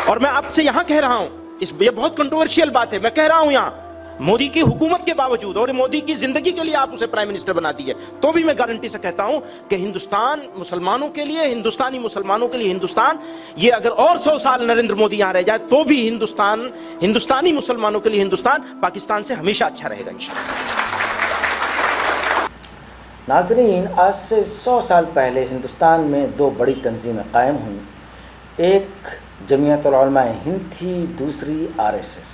اور میں آپ سے یہاں کہہ رہا ہوں، یہ بہت کنٹروورشیل بات ہے، میں کہہ رہا ہوں یہاں مودی کی حکومت کے باوجود اور مودی کی زندگی کے لیے آپ اسے پرائم منسٹر بنا دیے، تو بھی میں گارنٹی سے کہتا ہوں کہ ہندوستان مسلمانوں کے لیے، ہندوستانی مسلمانوں کے لیے ہندوستان، یہ اگر اور 100 سال نریندر مودی یہاں رہ جائے تو بھی ہندوستانی مسلمانوں کے لیے ہندوستان پاکستان سے ہمیشہ اچھا رہے گا انشاءاللہ۔ ناظرین، آج سے 100 سال پہلے ہندوستان میں 2 بڑی تنظیمیں قائم ہوئیں، ایک جمعیت العلماء ہند تھی، دوسری RSS۔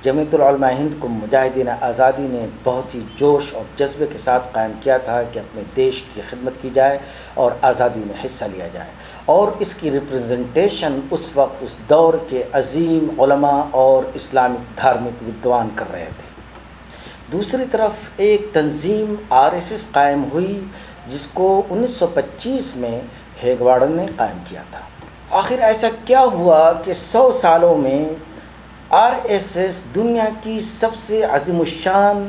جمعیت العلماء ہند کو مجاہدین آزادی نے بہت ہی جوش اور جذبے کے ساتھ قائم کیا تھا کہ اپنے دیش کی خدمت کی جائے اور آزادی میں حصہ لیا جائے، اور اس کی ریپرزنٹیشن اس وقت اس دور کے عظیم علماء اور اسلامک دھارمک ودوان کر رہے تھے۔ دوسری طرف ایک تنظیم RSS قائم ہوئی جس کو 1925 میں ہیگواڈن نے قائم کیا تھا۔ آخر ایسا کیا ہوا کہ 100 سالوں میں RSS دنیا کی سب سے عظیم الشان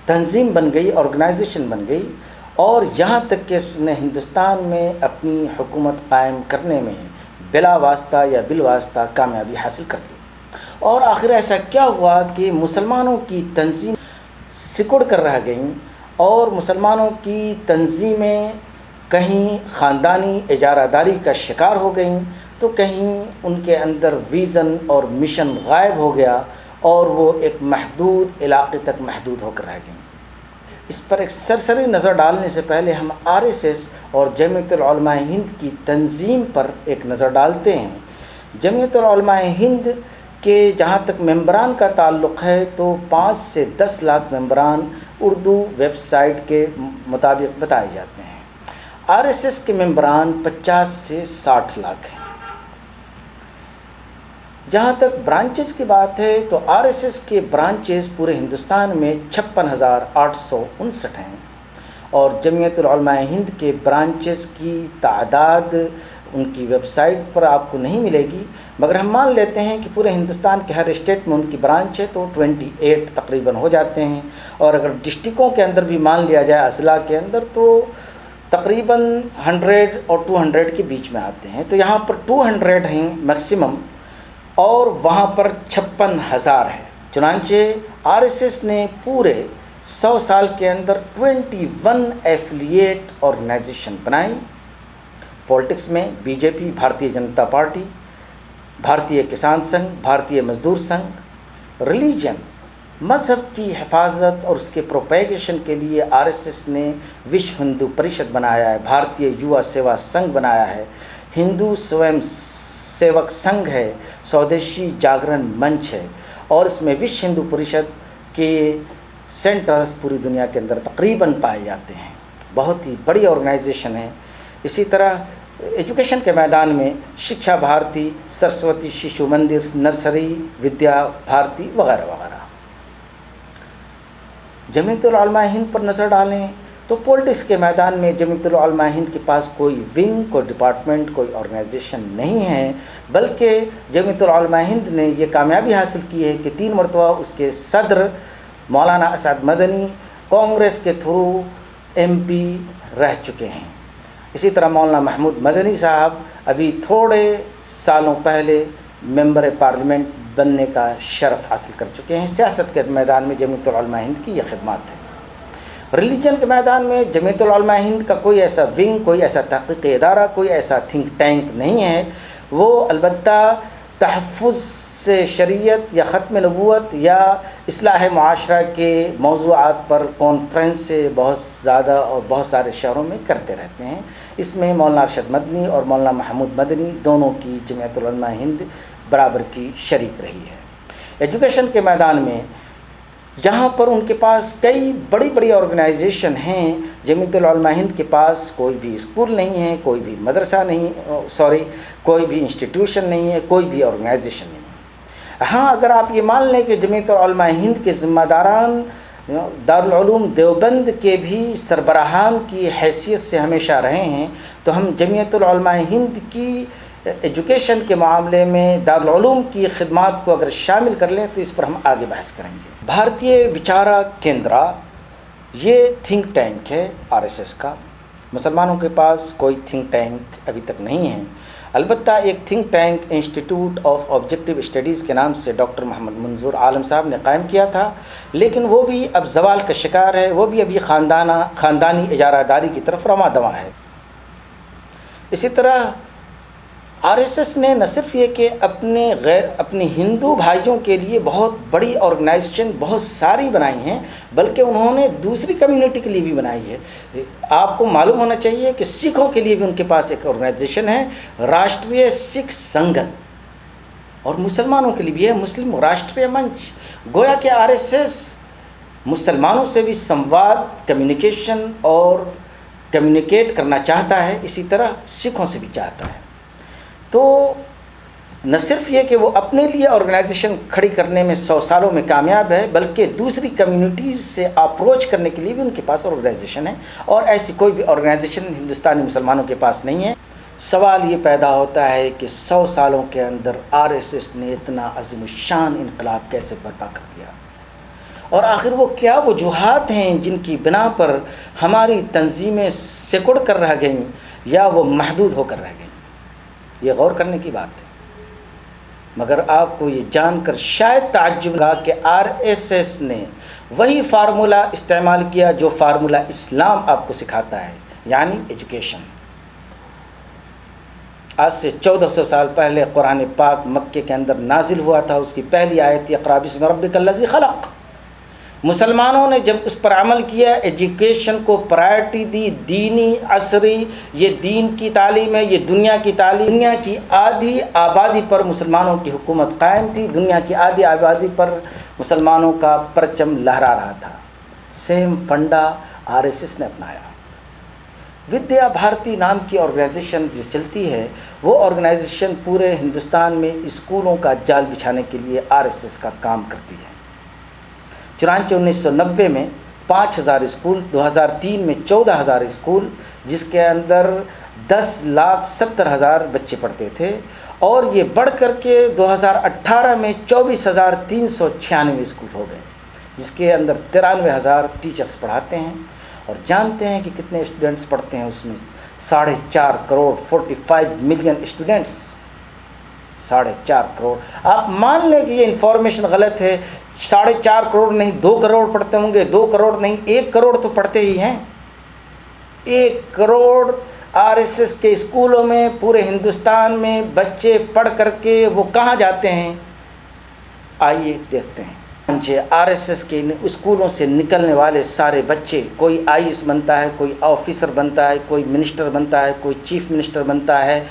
تنظیم بن گئی، آرگنائزیشن بن گئی، اور یہاں تک کہ اس نے ہندوستان میں اپنی حکومت قائم کرنے میں بلا واسطہ یا بالواسطہ کامیابی حاصل کر لی۔ اور آخر ایسا کیا ہوا کہ مسلمانوں کی تنظیم سکڑ کر رہ گئیں، اور مسلمانوں کی تنظیمیں کہیں خاندانی اجارہ داری کا شکار ہو گئیں تو کہیں ان کے اندر ویژن اور مشن غائب ہو گیا اور وہ ایک محدود علاقے تک محدود ہو کر رہ گئیں۔ اس پر ایک سرسری نظر ڈالنے سے پہلے ہم RSS اور جمعیت العلماء ہند کی تنظیم پر ایک نظر ڈالتے ہیں۔ جمعیت العلماء ہند کے جہاں تک ممبران کا تعلق ہے تو 5 سے 10 لاکھ ممبران اردو ویب سائٹ کے مطابق بتائے جاتے ہیں۔ RSS کے ممبران 50 سے 60 لاکھ ہیں۔ جہاں تک برانچز کی بات ہے تو RSS کے برانچز پورے ہندوستان میں 56,859 ہیں، اور جمعیت العلماء ہند کے برانچز کی تعداد ان کی ویب سائٹ پر آپ کو نہیں ملے گی، مگر ہم مان لیتے ہیں کہ پورے ہندوستان کے ہر اسٹیٹ میں ان کی برانچ ہے تو 28 تقریباً ہو جاتے ہیں، اور اگر ڈسٹرکوں کے اندر بھی مان لیا جائے، اضلاع کے اندر، تو تقریباً 100 اور 200 کے بیچ میں آتے ہیں۔ تو یہاں پر 200 ہیں میکسیمم، اور وہاں پر 56,000 ہے۔ چنانچہ RSS نے پورے 100 سال کے اندر 21 ایفیلیٹ آرگنائزیشن بنائی۔ پولیٹکس میں BJP، بھارتیہ جنتا پارٹی، بھارتیہ کسان سنگھ، بھارتیہ مزدور سنگھ۔ ریلیجن، مذہب کی حفاظت اور اس کے پروپیگیشن کے لیے RSS نے وشو ہندو پریشد بنایا ہے، بھارتیہ یوا سیوا سنگھ بنایا ہے، ہندو سویم سیوک سنگھ ہے، سودیشی جاگرن منچ ہے، اور اس میں وشو ہندو پریشد کے سینٹرز پوری دنیا کے اندر تقریباً پائے جاتے ہیں۔ بہت ہی بڑی آرگنائزیشن ہے۔ اسی طرح ایجوکیشن کے میدان میں شکشا بھارتی، سرسوتی شیشو مندر، نرسری ودیا بھارتی وغیرہ وغیرہ۔ جمعیت العلماء ہند پر نظر ڈالیں تو پولیٹکس کے میدان میں جمعیت العلماء ہند کے پاس کوئی ونگ، کوئی ڈپارٹمنٹ، کوئی آرگنائزیشن نہیں ہے، بلکہ جمعیت العلماء ہند نے یہ کامیابی حاصل کی ہے کہ 3 مرتبہ اس کے صدر مولانا اسعد مدنی کانگریس کے تھرو MP رہ چکے ہیں۔ اسی طرح مولانا محمود مدنی صاحب ابھی تھوڑے سالوں پہلے ممبر پارلیمنٹ بننے کا شرف حاصل کر چکے ہیں۔ سیاست کے میدان میں جمعیت العلماء ہند کی یہ خدمات ہیں۔ ریلیجن کے میدان میں جمعیت العلماء ہند کا کوئی ایسا ونگ، کوئی ایسا تحقیقی ادارہ، کوئی ایسا تھنک ٹینک نہیں ہے۔ وہ البتہ تحفظ سے شریعت یا ختم نبوت یا اصلاح معاشرہ کے موضوعات پر کانفرنس سے بہت زیادہ اور بہت سارے شہروں میں کرتے رہتے ہیں۔ اس میں مولانا ارشد مدنی اور مولانا محمود مدنی دونوں کی جمعیت العلماء ہند برابر کی شریک رہی ہے۔ ایجوکیشن کے میدان میں جہاں پر ان کے پاس کئی بڑی بڑی آرگنائزیشن ہیں، جمعیت العلماء ہند کے پاس کوئی بھی اسکول نہیں ہے، کوئی بھی مدرسہ نہیں، کوئی بھی انسٹیٹیوشن نہیں ہے، کوئی بھی آرگنائزیشن نہیں ہے۔ ہاں، اگر آپ یہ مان لیں کہ جمعیت العلماء ہند کے ذمہ داران دارالعلوم دیوبند کے بھی سربراہان کی حیثیت سے ہمیشہ رہے ہیں، تو ہم جمعیت العلماء ہند کی ایجوکیشن کے معاملے میں دارالعلوم کی خدمات کو اگر شامل کر لیں تو اس پر ہم آگے بحث کریں گے۔ بھارتیہ وچارا کیندرا یہ تھنک ٹینک ہے RSS کا۔ مسلمانوں کے پاس کوئی تھنک ٹینک ابھی تک نہیں ہے۔ البتہ ایک think tank institute of objective studies کے نام سے ڈاکٹر محمد منظور عالم صاحب نے قائم کیا تھا، لیکن وہ بھی اب زوال کا شکار ہے، وہ بھی ابھی خاندانی اجارہ داری کی طرف رواں دواں ہے۔ اسی طرح آر ایس ایس نے نہ صرف یہ کہ اپنے ہندو بھائیوں کے لیے بہت بڑی آرگنائزیشن بہت ساری بنائی ہیں، بلکہ انہوں نے دوسری کمیونٹی کے لیے بھی بنائی ہے۔ آپ کو معلوم ہونا چاہیے کہ سکھوں کے لیے بھی ان کے پاس ایک آرگنائزیشن ہے، راشٹریہ سکھ سنگت، اور مسلمانوں کے لیے بھی ہے مسلم راشٹریہ منچ۔ گویا کہ آر ایس ایس مسلمانوں سے بھی سمواد، کمیونیکیشن اور کمیونیکیٹ کرنا چاہتا ہے، اسی طرح سکھوں سے بھی چاہتا ہے۔ تو نہ صرف یہ کہ وہ اپنے لیے آرگنائزیشن کھڑی کرنے میں 100 سالوں میں کامیاب ہے، بلکہ دوسری کمیونٹیز سے اپروچ کرنے کے لیے بھی ان کے پاس آرگنائزیشن ہے، اور ایسی کوئی بھی آرگنائزیشن ہندوستانی مسلمانوں کے پاس نہیں ہے۔ سوال یہ پیدا ہوتا ہے کہ 100 سالوں کے اندر آر ایس ایس نے اتنا عظیم الشان انقلاب کیسے برپا کر دیا، اور آخر وہ کیا وجوہات ہیں جن کی بنا پر ہماری تنظیمیں سکڑ کر رہ گئیں یا وہ محدود ہو کر رہ گئیں۔ یہ غور کرنے کی بات ہے، مگر آپ کو یہ جان کر شاید تعجب ہوگا کہ آر ایس ایس نے وہی فارمولہ استعمال کیا جو فارمولہ اسلام آپ کو سکھاتا ہے، یعنی ایجوکیشن۔ آج سے 1400 سال پہلے قرآن پاک مکے کے اندر نازل ہوا تھا، اس کی پہلی آیت اقرأ بسم ربک الذی خلق۔ مسلمانوں نے جب اس پر عمل کیا، ایجوکیشن کو پرائرٹی دی، دینی عصری، یہ دین کی تعلیم ہے، یہ دنیا کی تعلیم۔ دنیا کی آدھی آبادی پر مسلمانوں کی حکومت قائم تھی، دنیا کی آدھی آبادی پر مسلمانوں کا پرچم لہرا رہا تھا۔ Same funda R S S نے اپنایا۔ ودیا بھارتی نام کی آرگنائزیشن جو چلتی ہے، وہ آرگنائزیشن پورے ہندوستان میں اسکولوں کا جال بچھانے کے لیے آر ایس ایس کا کام کرتی ہے۔ چنانچہ 1990 میں 5000 اسکول، 2003 میں 14000 اسکول، جس کے اندر 10,70,000 بچے پڑھتے تھے، اور یہ بڑھ کر کے 2018 میں 24,396 اسکول ہو گئے، جس کے اندر 93,000 ٹیچرز پڑھاتے ہیں۔ اور جانتے ہیں کہ کتنے اسٹوڈنٹس پڑھتے ہیں اس میں؟ 4.5 کروڑ، 45 ملین اسٹوڈنٹس، 4.5 کروڑ۔ آپ مان لیں کہ یہ انفارمیشن غلط ہے، 4.5 کروڑ نہیں 2 کروڑ پڑھتے ہوں گے، 2 کروڑ نہیں 1 کروڑ تو پڑھتے ہی ہیں۔ 1 کروڑ آر ایس ایس کے اسکولوں میں پورے ہندوستان میں بچے پڑھ کر کے وہ کہاں جاتے ہیں؟ آئیے دیکھتے ہیں۔ آر ایس ایس کے اسکولوں سے نکلنے والے سارے بچے، کوئی آئی ایس بنتا ہے، کوئی آفیسر بنتا ہے، کوئی منسٹر بنتا ہے، کوئی چیف منسٹر بنتا ہے،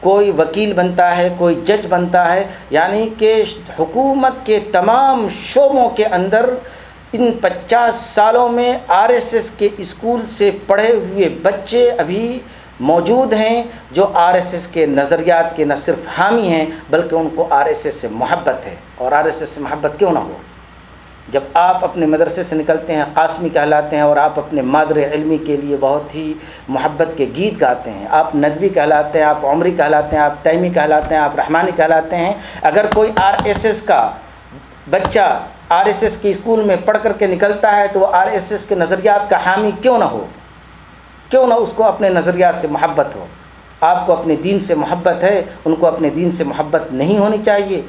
کوئی وکیل بنتا ہے، کوئی جج بنتا ہے، یعنی کہ حکومت کے تمام شعبوں کے اندر ان 50 سالوں میں آر ایس ایس کے اسکول سے پڑھے ہوئے بچے ابھی موجود ہیں، جو آر ایس ایس کے نظریات کے نہ صرف حامی ہیں بلکہ ان کو آر ایس ایس سے محبت ہے۔ اور آر ایس ایس سے محبت کیوں نہ ہو؟ جب آپ اپنے مدرسے سے نکلتے ہیں، قاسمی کہلاتے ہیں، اور آپ اپنے مادر علمی کے لیے بہت ہی محبت کے گیت گاتے ہیں، آپ ندوی کہلاتے ہیں، آپ عمری کہلاتے ہیں، آپ تیمی کہلاتے ہیں، آپ رحمانی کہلاتے ہیں۔ اگر کوئی آر ایس ایس کا بچہ آر ایس ایس کے اسکول میں پڑھ کر کے نکلتا ہے تو وہ آر ایس ایس کے نظریات کا حامی کیوں نہ ہو؟ کیوں نہ اس کو اپنے نظریات سے محبت ہو؟ آپ کو اپنے دین سے محبت ہے، ان کو اپنے دین سے محبت نہیں ہونی چاہیے؟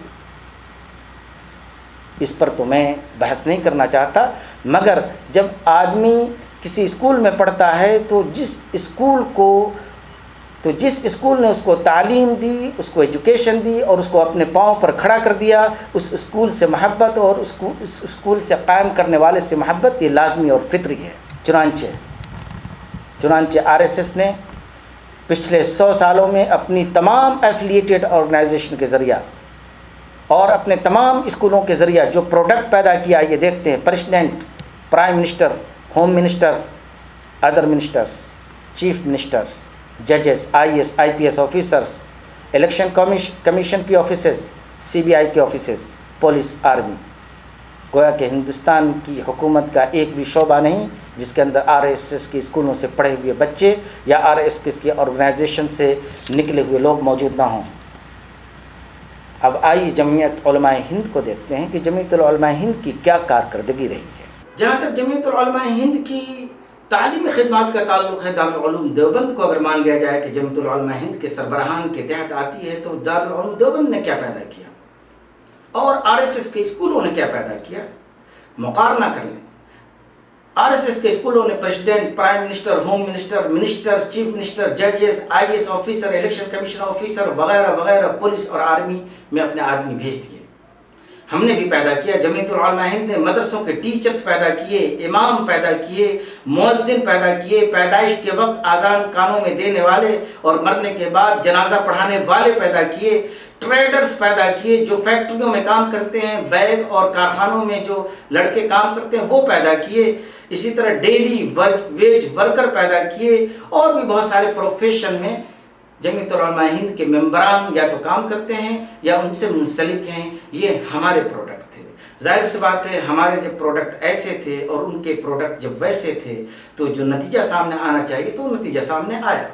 اس پر تو میں بحث نہیں کرنا چاہتا، مگر جب آدمی کسی اسکول میں پڑھتا ہے تو جس اسکول نے اس کو تعلیم دی، اس کو ایجوکیشن دی اور اس کو اپنے پاؤں پر کھڑا کر دیا، اس اسکول سے محبت اور اس اسکول سے قائم کرنے والے سے محبت یہ لازمی اور فطری ہے۔ چنانچہ آر ایس ایس نے پچھلے 100 سالوں میں اپنی تمام ایفیلیٹڈ آرگنائزیشن کے ذریعہ اور اپنے تمام اسکولوں کے ذریعہ جو پروڈکٹ پیدا کیا، یہ دیکھتے ہیں۔ President, prime minister, home minister, other ministers, chief ministers, ججز، I S, I P S officers, election commission کی آفیسز، سی بی آئی کے آفیسز، پولیس، آرمی۔ گویا کہ ہندوستان کی حکومت کا ایک بھی شعبہ نہیں جس کے اندر آر ایس ایس کے اسکولوں سے پڑھے ہوئے بچے یا آر ایس ایس کی آرگنائزیشن سے نکلے ہوئے لوگ موجود نہ ہوں۔ اب آئیے جمعیت علماء ہند کو دیکھتے ہیں کہ جمعیت العلماء ہند کی کیا کارکردگی رہی ہے۔ جہاں تک جمعیت العلماء ہند کی تعلیمی خدمات کا تعلق ہے دارالعلوم دیوبند کو اگر مان لیا جائے کہ جمعیت العلماء ہند کے سربراہان کے تحت آتی ہے، تو دارالعلوم دیوبند نے کیا پیدا کیا اور RSS کے اسکولوں نے کیا پیدا کیا، مقارنہ کر لیں۔ RSS کے اسکولوں نے president, prime minister, home minister, ministers, chief minister, ججز، IAS officer, election commission officer وغیرہ وغیرہ، پولیس اور آرمی میں اپنے آدمی بھیج دیے۔ ہم نے بھی پیدا کیا، جمعیت العلماء ہند نے مدرسوں کے ٹیچرز پیدا کیے، امام پیدا کیے، مؤذن پیدا کیے، پیدائش کے وقت اذان کانوں میں دینے والے اور مرنے کے بعد جنازہ پڑھانے والے پیدا کیے، ٹریڈرز پیدا کیے جو فیکٹریوں میں کام کرتے ہیں، بیگ اور کارخانوں میں جو لڑکے کام کرتے ہیں وہ پیدا کیے، اسی طرح ڈیلی ویج ورکر پیدا کیے، اور بھی بہت سارے پروفیشن میں جمعیت العلماء ہند کے ممبران یا تو کام کرتے ہیں یا ان سے منسلک ہیں۔ یہ ہمارے پروڈکٹ تھے۔ ظاہر سی بات ہے، ہمارے جب پروڈکٹ ایسے تھے اور ان کے پروڈکٹ جب ویسے تھے تو جو نتیجہ سامنے آنا چاہیے تو وہ نتیجہ سامنے آیا۔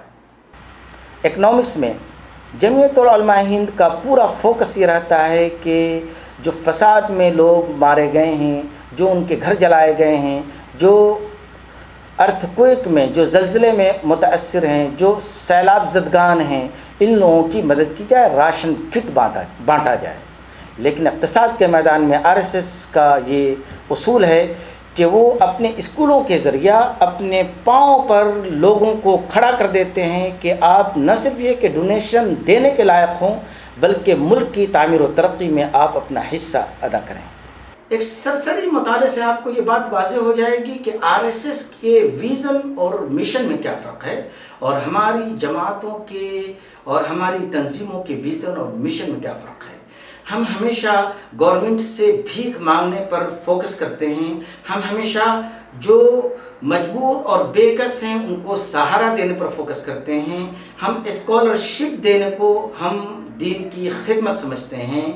اکنامکس میں جمعیت العلماء ہند کا پورا فوکس یہ رہتا ہے کہ جو فساد میں لوگ مارے گئے ہیں، جو ان کے گھر جلائے گئے ہیں، جو ارتھ کوئک میں، جو زلزلے میں متاثر ہیں، جو سیلاب زدگان ہیں، ان لوگوں کی مدد کی جائے، راشن کٹ بانٹا جائے۔ لیکن اقتصاد کے میدان میں RSS کا یہ اصول ہے کہ وہ اپنے اسکولوں کے ذریعہ اپنے پاؤں پر لوگوں کو کھڑا کر دیتے ہیں کہ آپ نہ صرف یہ کہ ڈونیشن دینے کے لائق ہوں، بلکہ ملک کی تعمیر و ترقی میں آپ اپنا حصہ ادا کریں۔ ایک سرسری مطالعے سے آپ کو یہ بات واضح ہو جائے گی کہ RSS کے ویژن اور مشن میں کیا فرق ہے اور ہماری جماعتوں کے اور ہماری تنظیموں کے ویژن اور مشن میں کیا فرق ہے۔ ہم ہمیشہ گورنمنٹ سے بھیک مانگنے پر فوکس کرتے ہیں، ہم ہمیشہ جو مجبور اور بے کس ہیں ان کو سہارا دینے پر فوکس کرتے ہیں، ہم اسکالرشپ دینے کو ہم دین کی خدمت سمجھتے ہیں۔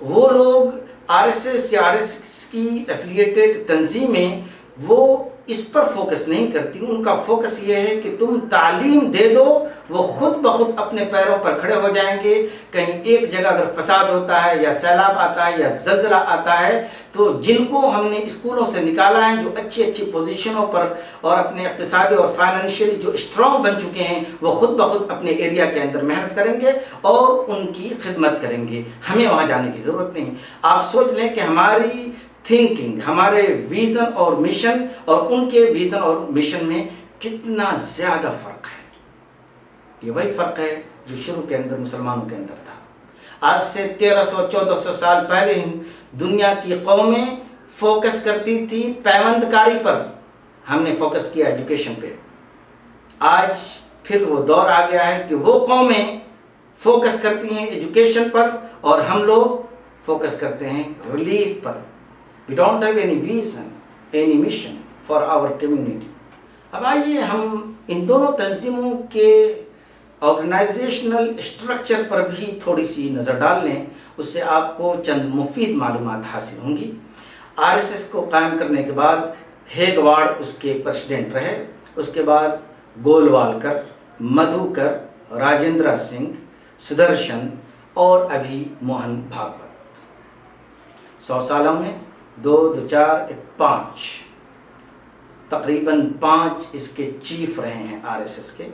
وہ لوگ RSS یا RSS کی ایفیلیٹڈ تنظیمیں وہ اس پر فوکس نہیں کرتی، ان کا فوکس یہ ہے کہ تم تعلیم دے دو، وہ خود بخود اپنے پیروں پر کھڑے ہو جائیں گے۔ کہیں ایک جگہ اگر فساد ہوتا ہے یا سیلاب آتا ہے یا زلزلہ آتا ہے تو جن کو ہم نے اسکولوں سے نکالا ہے، جو اچھی پوزیشنوں پر اور اپنے اقتصادی اور فائنینشیلی جو اسٹرانگ بن چکے ہیں، وہ خود بخود اپنے ایریا کے اندر محنت کریں گے اور ان کی خدمت کریں گے۔ ہمیں وہاں جانے کی ضرورت نہیں۔ آپ سوچ لیں کہ ہماری تھنکنگ، ہمارے ویژن اور مشن اور ان کے ویژن اور مشن میں کتنا زیادہ فرق ہے۔ یہ وہی فرق ہے جو شروع کے اندر مسلمانوں کے اندر تھا۔ آج سے 1300-1400 سال پہلے دنیا کی قومیں فوکس کرتی تھی پیوند کاری پر، ہم نے فوکس کیا ایجوکیشن پہ۔ آج پھر وہ دور آ گیا ہے کہ وہ قومیں فوکس کرتی ہیں ایجوکیشن پر اور ہم لوگ فوکس کرتے ہیں relief per. We don't have any vision, any mission for our community۔ اب آئیے ہم ان دونوں تنظیموں کے آرگنائزیشنل اسٹرکچر پر بھی تھوڑی سی نظر ڈال لیں، اس سے آپ کو چند مفید معلومات حاصل ہوں گی۔ RSS کو قائم کرنے کے بعد ہیگواڈ اس کے پریزیڈنٹ رہے، اس کے بعد گولوالکر، مدھوکر، راجندرا سنگھ، سدرشن اور ابھی موہن بھاگوت۔ 100 سالوں میں 2 2 4 5 تقریباً 5 اس کے چیف رہے ہیں RSS کے۔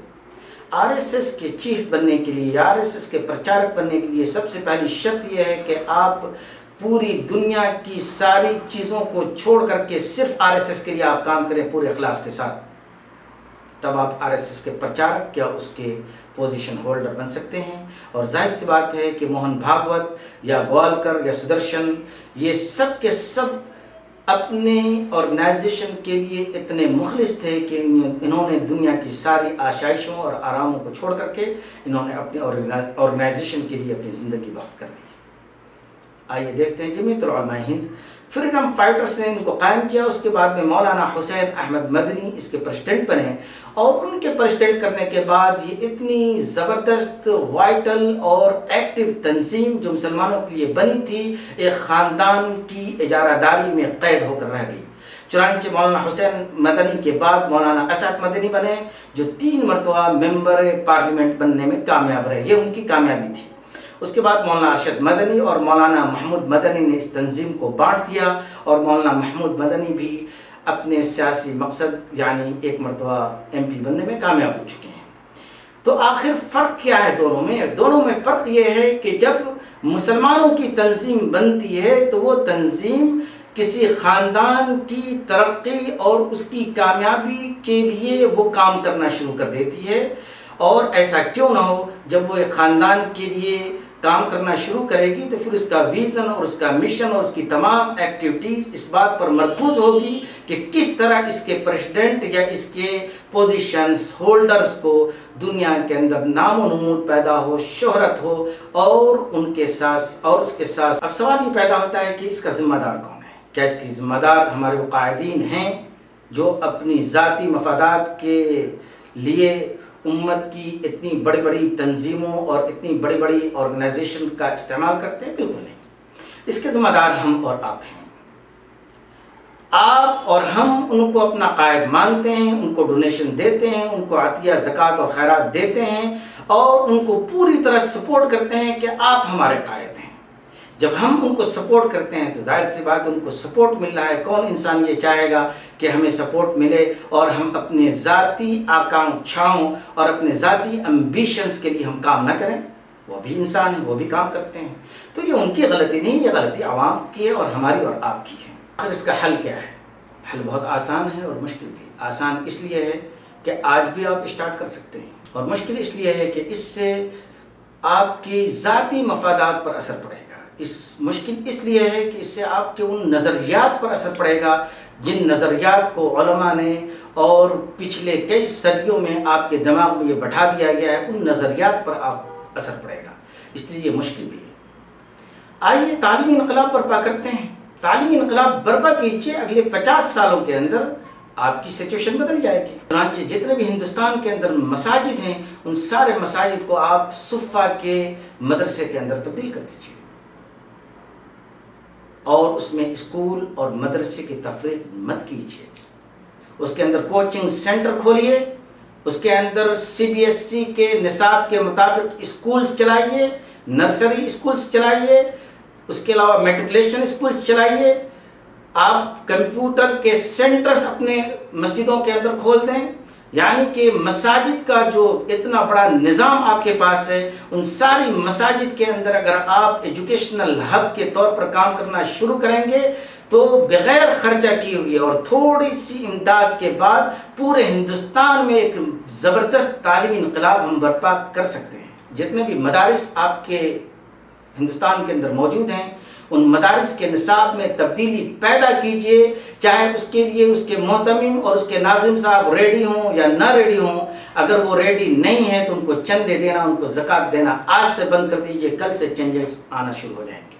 RSS کے چیف بننے کے لیے، RSS کے پرچارک بننے کے لیے سب سے پہلی شرط یہ ہے کہ آپ پوری دنیا کی ساری چیزوں کو چھوڑ کر کے صرف RSS کے لیے آپ کام کریں پورے اخلاص کے ساتھ، تب آپ RSS کے پرچارک یا اس کے پوزیشن ہولڈر بن سکتے ہیں۔ اور ظاہر سی بات ہے کہ موہن بھاگوت یا گوالکر یا سدرشن یہ سب کے سب اپنے آرگنائزیشن کے لیے اتنے مخلص تھے کہ انہوں نے دنیا کی ساری آشائشوں اور آراموں کو چھوڑ کر کے انہوں نے اپنے آرگنائزیشن کے لیے اپنی زندگی وقف کر دی۔ آئیے دیکھتے ہیں جمعیت العلماء ہند فریڈم فائٹرز نے ان کو قائم کیا۔ اس کے بعد میں مولانا حسین احمد مدنی اس کے پریزیڈنٹ بنے اور ان کے پریزیڈنٹ کرنے کے بعد یہ اتنی زبردست وائٹل اور ایکٹیو تنظیم جو مسلمانوں کے لیے بنی تھی ایک خاندان کی اجارہ داری میں قید ہو کر رہ گئی۔ چنانچہ مولانا حسین مدنی کے بعد مولانا اسعد مدنی بنے جو 3 مرتبہ ممبر پارلیمنٹ بننے میں کامیاب رہے، یہ ان کی کامیابی تھی۔ اس کے بعد مولانا ارشد مدنی اور مولانا محمود مدنی نے اس تنظیم کو بانٹ دیا اور مولانا محمود مدنی بھی اپنے سیاسی مقصد یعنی ایک مرتبہ MP بننے میں کامیاب ہو چکے ہیں۔ تو آخر فرق کیا ہے دونوں میں؟ دونوں میں فرق یہ ہے کہ جب مسلمانوں کی تنظیم بنتی ہے تو وہ تنظیم کسی خاندان کی ترقی اور اس کی کامیابی کے لیے وہ کام کرنا شروع کر دیتی ہے، اور ایسا کیوں نہ ہو، جب وہ ایک خاندان کے لیے کام کرنا شروع کرے گی تو پھر اس کا ویژن اور اس کا مشن اور اس کی تمام ایکٹیویٹیز اس بات پر مرکوز ہوگی کہ کس طرح اس کے پریزیڈنٹ یا اس کے پوزیشنز ہولڈرز کو دنیا کے اندر نام و نمود پیدا ہو، شہرت ہو، اور ان کے ساتھ اور اس کے ساتھ اب سوال یہ پیدا ہوتا ہے کہ اس کا ذمہ دار کون ہے؟ کیا اس کی ذمہ دار ہمارے وہ قائدین ہیں جو اپنی ذاتی مفادات کے لیے امت کی اتنی بڑی بڑی تنظیموں اور اتنی بڑی بڑی آرگنائزیشن کا استعمال کرتے ہیں؟ بالکل نہیں۔ اس کے ذمہ دار ہم اور آپ ہیں۔ آپ اور ہم ان کو اپنا قائد مانتے ہیں، ان کو ڈونیشن دیتے ہیں، ان کو عطیہ زکوٰۃ اور خیرات دیتے ہیں، اور ان کو پوری طرح سپورٹ کرتے ہیں کہ آپ ہمارے قائد ہیں۔ جب ہم ان کو سپورٹ کرتے ہیں تو ظاہر سی بات ان کو سپورٹ مل رہا ہے۔ کون انسان یہ چاہے گا کہ ہمیں سپورٹ ملے اور ہم اپنے ذاتی آکانکشاؤں اور اپنے ذاتی امبیشنز کے لیے ہم کام نہ کریں؟ وہ بھی انسان ہیں، وہ بھی کام کرتے ہیں۔ تو یہ ان کی غلطی نہیں، یہ غلطی عوام کی ہے اور ہماری اور آپ کی ہے۔ آخر اس کا حل کیا ہے؟ حل بہت آسان ہے اور مشکل بھی۔ آسان اس لیے ہے کہ آج بھی آپ اسٹارٹ کر سکتے ہیں، اور مشکل اس لیے ہے کہ اس سے آپ کی ذاتی مفادات پر اثر پڑے گا۔ مشکل اس لیے ہے کہ اس سے آپ کے ان نظریات پر اثر پڑے گا جن نظریات کو علماء نے اور پچھلے کئی صدیوں میں آپ کے دماغ میں یہ بٹھا دیا گیا ہے، ان نظریات پر آپ اثر پڑے گا، اس لیے یہ مشکل بھی ہے۔ آئیے تعلیمی انقلاب برپا کرتے ہیں۔ تعلیمی انقلاب برپا کیجیے، اگلے 50 سالوں کے اندر آپ کی سچویشن بدل جائے گی۔ چنانچہ جتنے بھی ہندوستان کے اندر مساجد ہیں ان سارے مساجد کو آپ صفہ کے مدرسے کے اندر تبدیل کر دیجیے، اور اس میں اسکول اور مدرسے کی تفریق مت کیجیے۔ اس کے اندر کوچنگ سینٹر کھولیے، اس کے اندر CBSE کے نصاب کے مطابق اسکولز چلائیے، نرسری اسکولز چلائیے، اس کے علاوہ میٹرکولیشن اسکولز چلائیے۔ آپ کمپیوٹر کے سینٹرز اپنے مسجدوں کے اندر کھول دیں، یعنی کہ مساجد کا جو اتنا بڑا نظام آپ کے پاس ہے، ان ساری مساجد کے اندر اگر آپ ایجوکیشنل ہب کے طور پر کام کرنا شروع کریں گے تو بغیر خرچہ کیے ہوئے اور تھوڑی سی امداد کے بعد پورے ہندوستان میں ایک زبردست تعلیمی انقلاب ہم برپا کر سکتے ہیں۔ جتنے بھی مدارس آپ کے ہندوستان کے اندر موجود ہیں ان مدارس کے نصاب میں تبدیلی پیدا کیجیے، چاہے اس کے لیے اس کے محتمم اور اس کے ناظم صاحب ریڈی ہوں یا نہ ریڈی ہوں۔ اگر وہ ریڈی نہیں ہیں تو ان کو چندے دینا، ان کو زکوٰۃ دینا آج سے بند کر دیجیے، کل سے چینجز آنا شروع ہو جائیں گے۔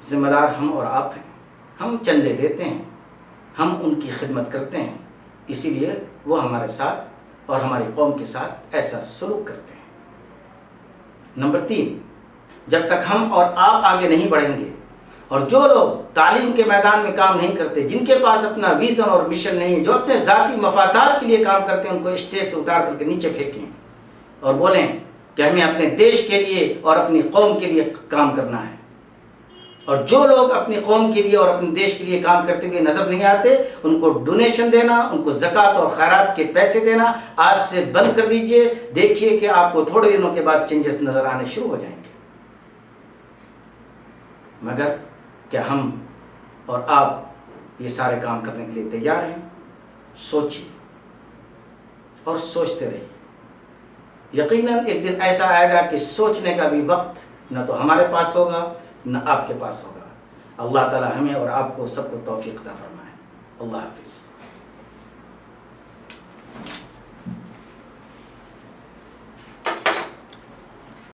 ذمہ دار ہم اور آپ ہیں، ہم چندے دیتے ہیں، ہم ان کی خدمت کرتے ہیں، اسی لیے وہ ہمارے ساتھ اور ہماری قوم کے ساتھ ایسا سلوک کرتے ہیں۔ نمبر 3، جب تک ہم اور آپ آگے نہیں بڑھیں گے، اور جو لوگ تعلیم کے میدان میں کام نہیں کرتے، جن کے پاس اپنا ویژن اور مشن نہیں، جو اپنے ذاتی مفادات کے لیے کام کرتے ہیں، ان کو اسٹیج سے اتار کر کے نیچے پھینکیں اور بولیں کہ ہمیں اپنے دیش کے لیے اور اپنی قوم کے لیے کام کرنا ہے۔ اور جو لوگ اپنی قوم کے لیے اور اپنے دیش کے لیے کام کرتے ہوئے نظر نہیں آتے، ان کو ڈونیشن دینا، ان کو زکوٰۃ اور خیرات کے پیسے دینا آج سے بند کر دیجئے۔ دیکھیے کہ آپ کو تھوڑے دنوں کے بعد چینجز نظر آنے شروع ہو جائیں گے۔ مگر کیا ہم اور آپ یہ سارے کام کرنے کے لیے تیار ہیں؟ سوچیے اور سوچتے رہیے۔ یقیناً ایک دن ایسا آئے گا کہ سوچنے کا بھی وقت نہ تو ہمارے پاس ہوگا نہ آپ کے پاس ہوگا۔ اللہ تعالی ہمیں اور آپ کو سب کو توفیق عطا فرمائے۔ اللہ حافظ۔